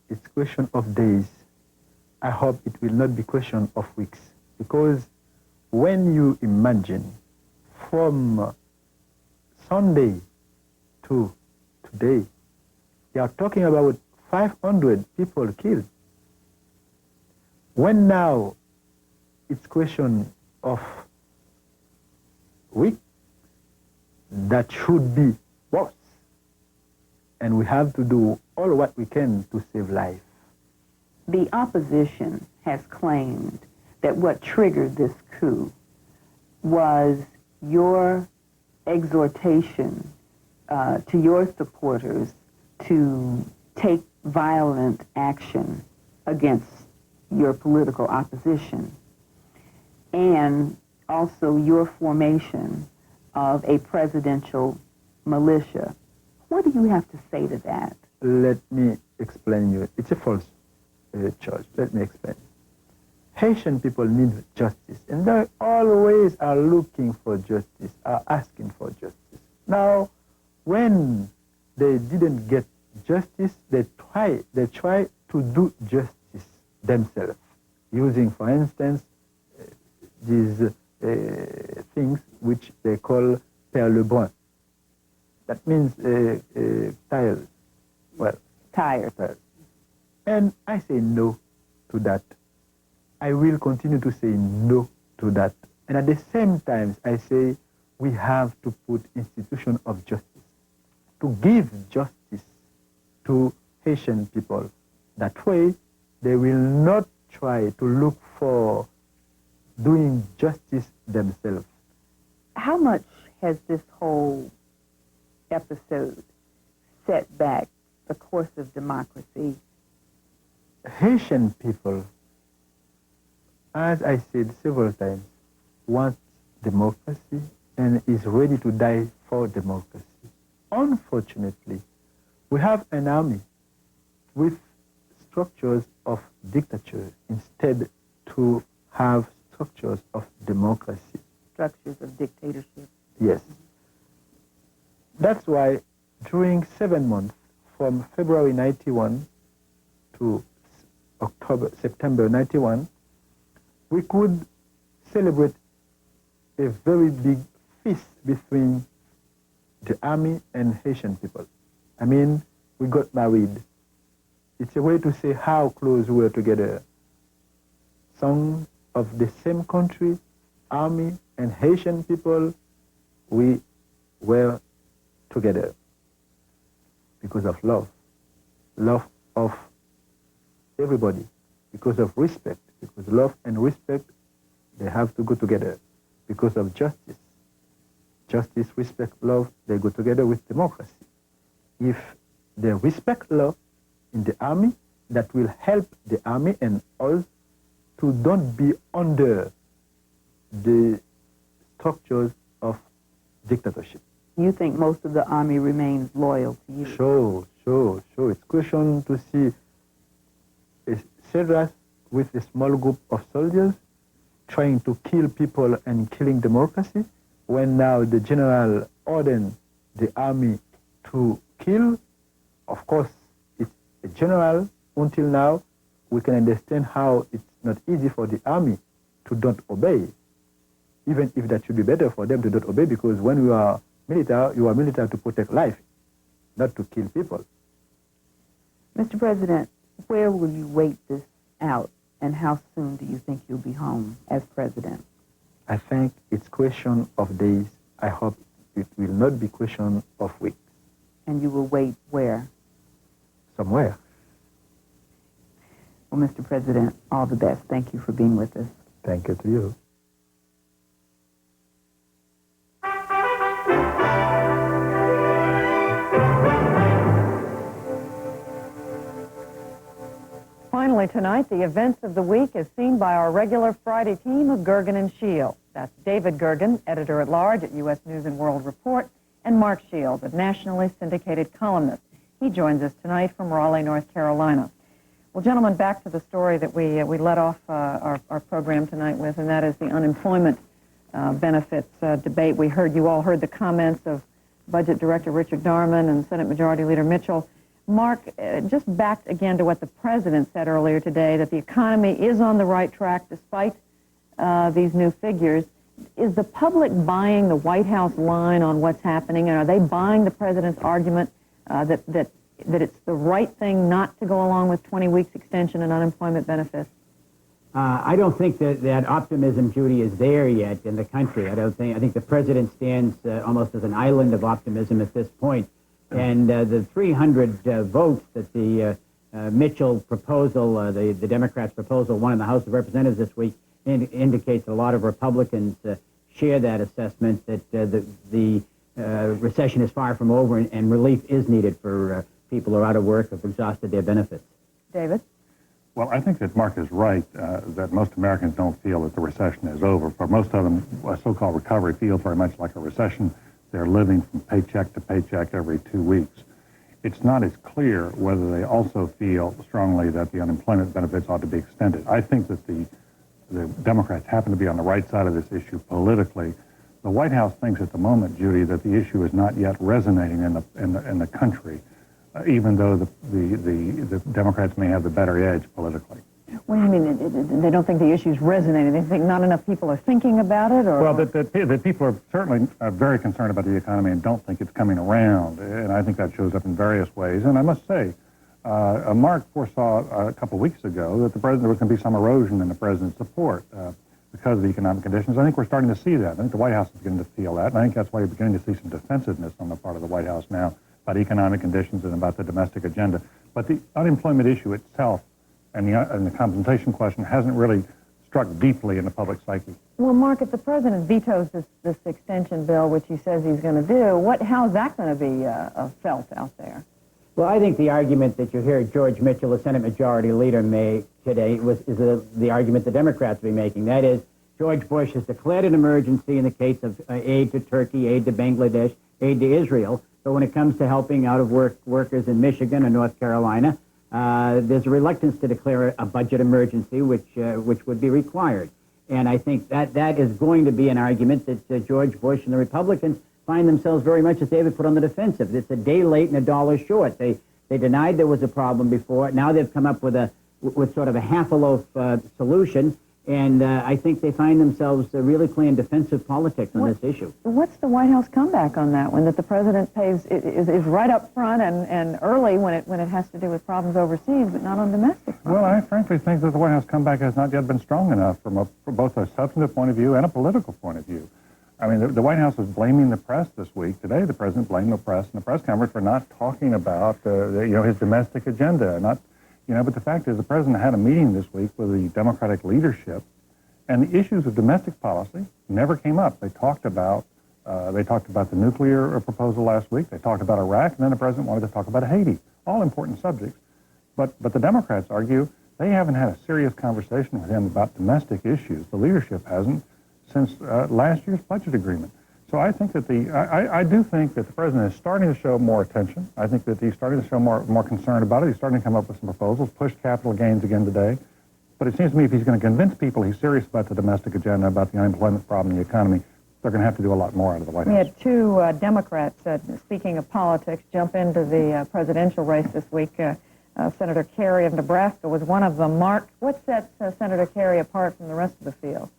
It's question of days. I hope it will not be question of weeks. Because when you imagine from Sunday to today, you are talking about 500 people killed. When now it's question of weeks, that should be worse. And we have to do all what we can to save life. The opposition has claimed that what triggered this coup was your exhortation to your supporters to take violent action against your political opposition, and also your formation of a presidential militia. What do you have to say to that? Let me explain you. It's a false charge. Let me explain. Haitian people need justice, and they always are looking for justice, are asking for justice. Now, when they didn't get justice, they try to do justice themselves, using, for instance, these things which they call perle brun. That means tiles. Well, tires. And I say no to that. I will continue to say no to that. And at the same time, I say we have to put institution of justice, to give justice to Haitian people. That way, they will not try to look for doing justice themselves. How much has this whole episode set back the course of democracy? Haitian people, as I said several times, want democracy and is ready to die for democracy. Unfortunately, we have an army with structures of dictature instead to have structures of democracy. Structures of dictatorship. Yes. That's why during 7 months, from February 91 to September 91, we could celebrate a very big feast between the army and Haitian people. I mean, we got married. It's a way to say how close we were together. Some of the same country, army and Haitian people, we were together because of love. Love of everybody, because of respect, because love and respect, they have to go together. Because of justice. Justice, respect, love, they go together with democracy. If they respect law in the army, that will help the army and us to don't be under the structures of dictatorship. You think most of the army remains loyal to you? Sure. It's question to see a soldiers with a small group of soldiers trying to kill people and killing democracy, when now the general ordered the army to kill. Of course, it's a general. Until now, we can understand how it's not easy for the army to don't obey, even if that should be better for them to not obey, because when you are military to protect life. not to kill people. Mr. President, where will you wait this out, and how soon do you think you'll be home as president? I think it's question of days. I hope it will not be question of weeks. And you will wait where? Somewhere. Well, Mr. President, all the best. Thank you for being with us. Thank you to you. Finally tonight, the events of the week is seen by our regular Friday team of Gergen and Shield. That's David Gergen, editor-at-large at U.S. News and World Report, and Mark Shield, a nationally syndicated columnist. He joins us tonight from Raleigh, North Carolina. Well, gentlemen, back to the story that we let off our program tonight with, and that is the unemployment benefits debate. You all heard the comments of Budget Director Richard Darman and Senate Majority Leader Mitchell. Mark, just back again to what the President said earlier today, that the economy is on the right track despite these new figures. Is the public buying the White House line on what's happening, and are they buying the President's argument that it's the right thing not to go along with 20 weeks extension and unemployment benefits? I don't think that optimism, Judy, is there yet in the country. I think the President stands almost as an island of optimism at this point. And the 300 votes that the Mitchell proposal, the Democrats' proposal, won in the House of Representatives this week indicates a lot of Republicans share that assessment that the recession is far from over and relief is needed for people who are out of work, have exhausted their benefits. David? Well, I think that Mark is right that most Americans don't feel that the recession is over. For most of them, a so-called recovery feels very much like a recession. They're living from paycheck to paycheck every 2 weeks. It's not as clear whether they also feel strongly that the unemployment benefits ought to be extended. I think that the Democrats happen to be on the right side of this issue politically. The White House thinks at the moment, Judy, that the issue is not yet resonating in the country, even though the Democrats may have the better edge politically. What do you mean? They don't think the issue's resonating? They think not enough people are thinking about it? Or? Well, that people are certainly very concerned about the economy and don't think it's coming around. And I think that shows up in various ways. And I must say, Mark foresaw a couple of weeks ago that there was going to be some erosion in the President's support because of the economic conditions. I think we're starting to see that. I think the White House is beginning to feel that. And I think that's why you're beginning to see some defensiveness on the part of the White House now about economic conditions and about the domestic agenda. But the unemployment issue itself and the compensation question hasn't really struck deeply in the public psyche. Well, Mark, if the President vetoes this extension bill, which he says he's going to do, how is that going to be felt out there? Well, I think the argument that you hear George Mitchell, the Senate Majority Leader, make today is the argument the Democrats will be making. That is, George Bush has declared an emergency in the case of aid to Turkey, aid to Bangladesh, aid to Israel. But when it comes to helping out-of-work workers in Michigan and North Carolina, there's a reluctance to declare a budget emergency, which would be required. And I think that is going to be an argument that George Bush and the Republicans find themselves very much, as David put, on the defensive. It's a day late and a dollar short. They denied there was a problem before. Now they've come up with sort of a half-a-loaf solution. And I think they find themselves really playing defensive politics on this issue. What's the White House comeback on that one? That the President is right up front and early when it has to do with problems overseas, but not on domestic problems? Well, I frankly think that the White House comeback has not yet been strong enough from both a substantive point of view and a political point of view. I mean, the White House is blaming the press this week. Today, the President blamed the press in the press conference for not talking about his domestic agenda. But the fact is, the President had a meeting this week with the Democratic leadership, and the issues of domestic policy never came up. They talked about the nuclear proposal last week. They talked about Iraq, and then the President wanted to talk about Haiti. All important subjects. But the Democrats argue they haven't had a serious conversation with him about domestic issues. The leadership hasn't since last year's budget agreement. So I think that I do think that the President is starting to show more attention. I think that he's starting to show more concern about it. He's starting to come up with some proposals, push capital gains again today. But it seems to me if he's going to convince people he's serious about the domestic agenda, about the unemployment problem, the economy, they're going to have to do a lot more out of the White House. We had two Democrats, speaking of politics, jump into the presidential race this week. Senator Kerry of Nebraska was one of them. Mark, what sets Senator Kerry apart from the rest of the field?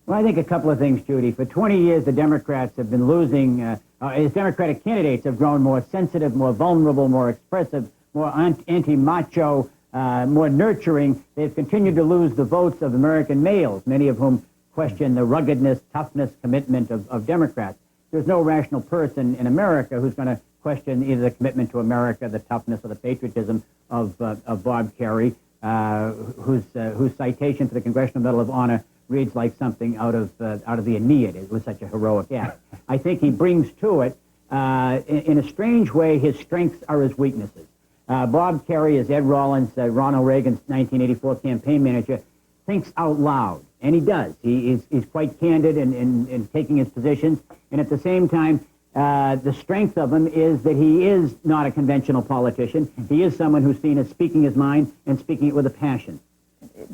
Well, I think a couple of things, Judy. For 20 years, the Democrats have been losing a His Democratic candidates have grown more sensitive, more vulnerable, more expressive, more anti-macho, more nurturing. They've continued to lose the votes of American males, many of whom question the ruggedness, toughness, commitment of Democrats. There's no rational person in America who's going to question either the commitment to America, the toughness, or the patriotism of Bob Kerrey, whose citation for the Congressional Medal of Honor reads like something out of the Aeneid. It was such a heroic act. I think he brings to it, in a strange way, his strengths are his weaknesses. Bob Kerrey, as Ed Rollins, Ronald Reagan's 1984 campaign manager, thinks out loud, and he does. He's quite candid in taking his positions, and at the same time, the strength of him is that he is not a conventional politician. He is someone who's seen as speaking his mind and speaking it with a passion.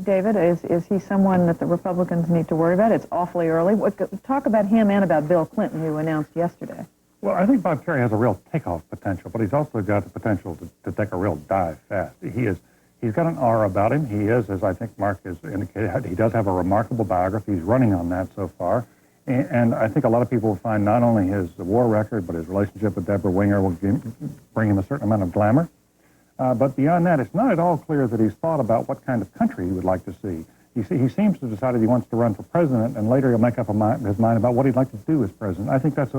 David, is he someone that the Republicans need to worry about? It's awfully early. Talk about him and about Bill Clinton, who announced yesterday. Well, I think Bob Kerrey has a real takeoff potential, but he's also got the potential to take a real dive fast. He's got an aura about him. He is, as I think Mark has indicated, he does have a remarkable biography. He's running on that so far. And I think a lot of people will find not only his war record, but his relationship with Deborah Winger will bring him a certain amount of glamour. But beyond that, it's not at all clear that he's thought about what kind of country he would like to see. He seems to have decided he wants to run for president, and later he'll make up his mind about what he'd like to do as president. I think that's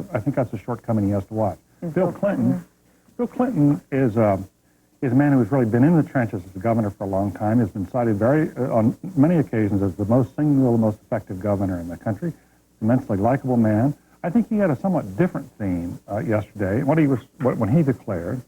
a shortcoming he has to watch. Bill Clinton is a man who has really been in the trenches as a governor for a long time. Has been cited on many occasions as the most effective governor in the country. Immensely likable man. I think he had a somewhat different theme yesterday. When he declared,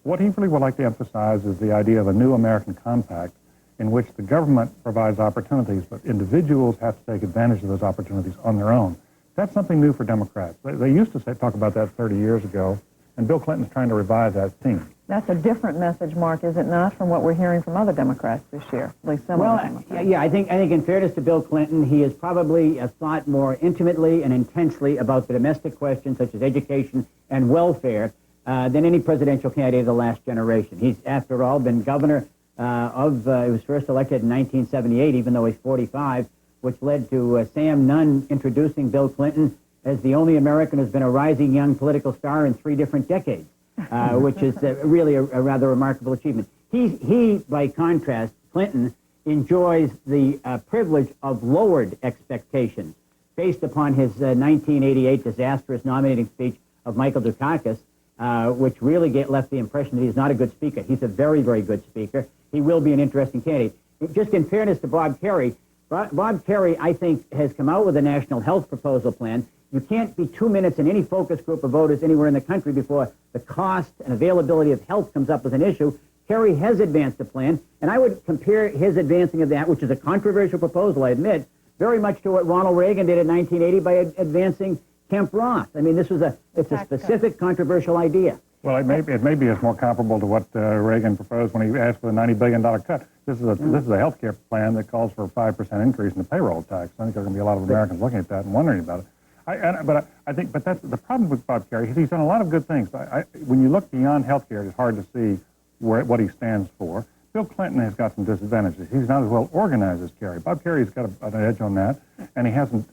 what he really would like to emphasize is the idea of a new American compact in which the government provides opportunities, but individuals have to take advantage of those opportunities on their own. That's something new for Democrats. They used to talk about that 30 years ago, and Bill Clinton's trying to revive that theme. That's a different message, Mark, is it not, from what we're hearing from other Democrats this year, at least some of them? Yeah, I think in fairness to Bill Clinton, he has probably thought more intimately and intensely about the domestic questions such as education and welfare than any presidential candidate of the last generation. He's, after all, been governor he was first elected in 1978, even though he's 45, which led to Sam Nunn introducing Bill Clinton as the only American who's been a rising young political star in 3 different decades, which is really a rather remarkable achievement. He, by contrast, Clinton, enjoys the privilege of lowered expectations based upon his 1988 disastrous nominating speech of Michael Dukakis, which really left the impression that he's not a good speaker. He's a very, very good speaker. He will be an interesting candidate. Just in fairness to Bob Kerrey, Bob Kerrey, I think, has come out with a national health proposal plan. You can't be 2 minutes in any focus group of voters anywhere in the country before the cost and availability of health comes up as an issue. Kerry has advanced a plan, and I would compare his advancing of that, which is a controversial proposal, I admit, very much to what Ronald Reagan did in 1980 by advancing Kemp Roth. I mean, it's a specific controversial idea. Well, it may be more comparable to what Reagan proposed when he asked for the $90 billion cut. This is a health care plan that calls for a 5% increase in the payroll tax. I think there are going to be a lot of Americans looking at that and wondering about it. But that's the problem with Bob Kerrey. He's done a lot of good things. When you look beyond health care, it's hard to see what he stands for. Bill Clinton has got some disadvantages. He's not as well organized as Kerry. Bob Kerry's got an edge on that, and he has some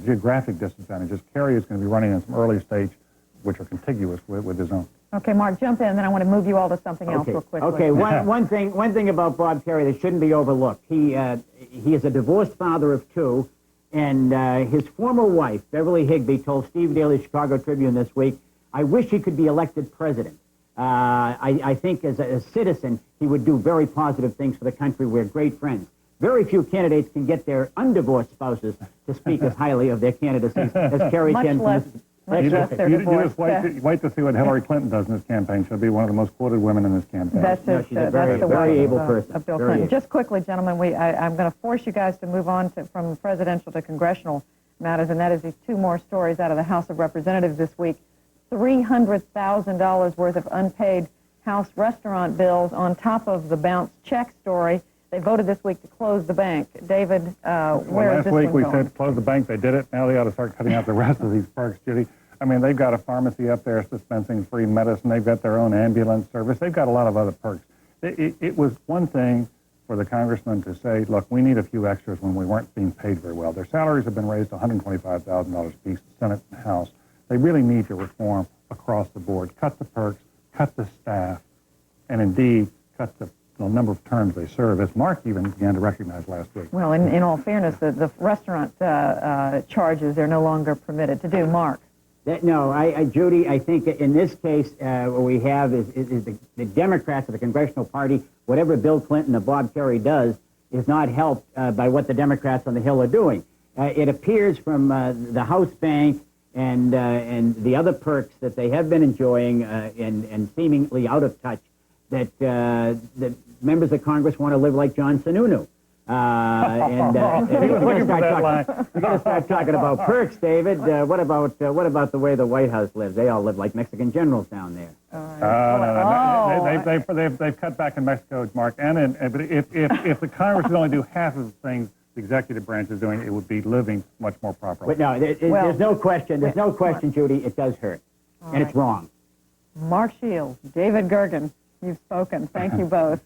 geographic disadvantages. Kerry is going to be running in some early states which are contiguous with his own. Okay, Mark, jump in, then I want to move you all to something else real quickly. Okay, one thing about Bob Kerrey that shouldn't be overlooked. He is a divorced father of 2, and his former wife, Beverly Higbee, told Steve Daly's Chicago Tribune this week, "I wish he could be elected president." I think as a citizen, he would do very positive things for the country. We're great friends. Very few candidates can get their undivorced spouses to speak as highly of their candidacies as Kerry can. You just wait to see what Hillary Clinton does in this campaign. She'll be one of the most quoted women in this campaign. She's a very able person. Of Bill Clinton. Just quickly, gentlemen, I'm going to force you guys to move on from presidential to congressional matters, and that is these 2 more stories out of the House of Representatives this week. $300,000 worth of unpaid House restaurant bills on top of the bounce check story. They voted this week to close the bank. David, where is this one going? Last week we said close the bank. They did it. Now they ought to start cutting out the rest of these perks, Judy. I mean, they've got a pharmacy up there dispensing free medicine. They've got their own ambulance service. They've got a lot of other perks. It was one thing for the congressman to say, look, we need a few extras when we weren't being paid very well. Their salaries have been raised to $125,000 apiece, Senate and House. They really need to reform across the board. Cut the perks, cut the staff, and indeed cut the number of terms they serve, as Mark even began to recognize last week. Well, in all fairness, the restaurant charges they're no longer permitted to do. Mark? No, Judy, I think in this case, what we have is the Democrats of the Congressional Party, whatever Bill Clinton or Bob Kerrey does, is not helped by what the Democrats on the Hill are doing. It appears from the House Bank and the other perks that they have been enjoying and seemingly out of touch that members of Congress want to live like John Sununu. We're going to start talking about perks, David. What about the way the White House lives? They all live like Mexican generals down there. No. They've cut back in Mexico, Mark. But if the Congress would only do half of the things the executive branch is doing, it would be living much more properly. But no, there's no question. There's no question, Judy. It does hurt, and it's wrong. Mark Shields, David Gergen, you've spoken. Thank you both.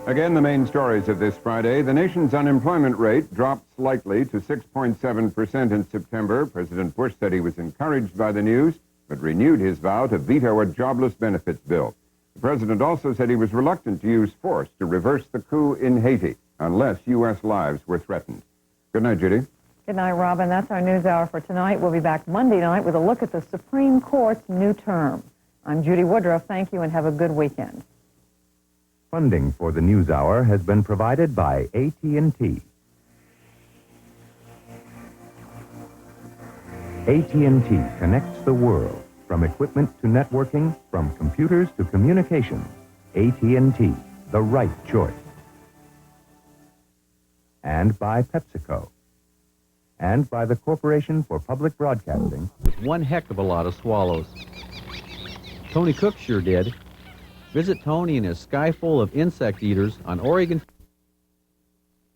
Again, the main stories of this Friday. The nation's unemployment rate dropped slightly to 6.7% in September. President Bush said he was encouraged by the news, but renewed his vow to veto a jobless benefits bill. The president also said he was reluctant to use force to reverse the coup in Haiti, unless U.S. lives were threatened. Good night, Judy. Good night, Robin. That's our news hour for tonight. We'll be back Monday night with a look at the Supreme Court's new term. I'm Judy Woodruff. Thank you and have a good weekend. Funding for the NewsHour has been provided by AT&T. AT&T connects the world, from equipment to networking, from computers to communications. AT&T, the right choice. And by PepsiCo. And by the Corporation for Public Broadcasting. One heck of a lot of swallows. Tony Cook sure did. Visit Tony and his sky full of insect eaters on Oregon.